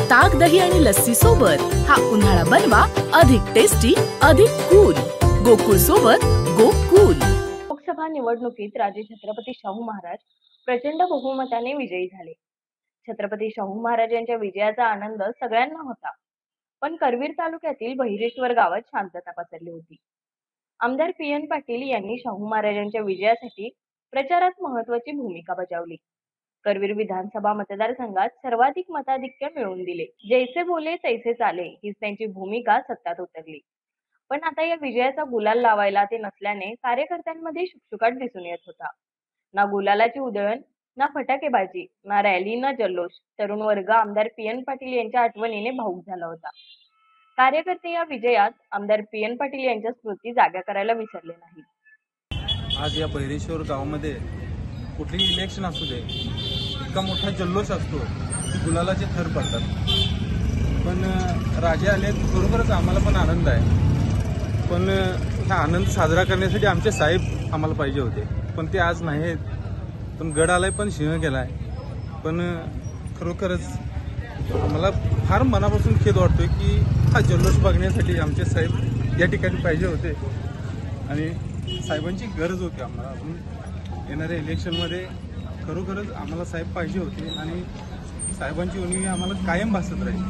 ताक, दही आणि लस्सी सोबत हा उन्हाळा बनवा अधिक टेस्टी, अधिक कूल। गोकुळ सोबत गोकुळ। लोकसभा निवडणुकीत राजे छत्रपती शाहू महाराज प्रचंड बहुमताने विजयी झाले। छत्रपती शाहू महाराज यांच्या विजयाचा आनंद सगळ्यांना होता, पण करवीर तालुक्यातील बहिरेश्वर गावात शांतता पसरली होती। आमदार पी.एन. पाटील यांनी शाहू महाराजांच्या विजयासाठी प्रचारात महत्त्वाची भूमिका बजावली। करवीर विधानसभा मतदारसंघात सर्वाधिक मताधिक्य मिळवून दिले। जैसे बोले तैसे चाले हीच त्यांची भूमिका सत्यात उतरली। पण आता या विजयाचा गुलाल लावायला ते नसल्याने कार्यकर्त्यांमध्ये शुकशुकाट दिसून येत होता। ना गुलालाची उधळण, ना फटाकेबाजी, ना रॅली, ना जल्लोष। तरुण वर्ग आमदार पी.एन. पाटील यांच्या आठवणीने भावुक झाला होता। कार्यकर्ते या विजयात आमदार पी.एन. पाटील यांच्या स्मृती जाग्या करायला विसरले नाहीत। आज या बहिरेश्वर गावामध्ये कुठलीही इलेक्शन असू दे, इतका मोठा जल्लोष असतो, गुलालाचे थर पडतात। पण राजे आले बरोबरच आम्हाला पण आनंद आहे, पण हा आनंद साजरा करण्यासाठी आमचे साहेब आम्हाला पाहिजे होते, पण ते आज नाही आहेत। पण गड आलाय पण सिंह गेलाय। पण खरोखरच आम्हाला फार मनापासून खेद वाटतोय की हा जल्लोष बघण्यासाठी आमचे साहेब या ठिकाणी पाहिजे होते आणि साहेबांची गरज होती आम्हाला। येणाऱ्या इलेक्शनमध्ये खरोखरच आम्हाला साहेब पाहिजे होते आणि साहेबांची उणीव आम्हाला कायम भासत राहील।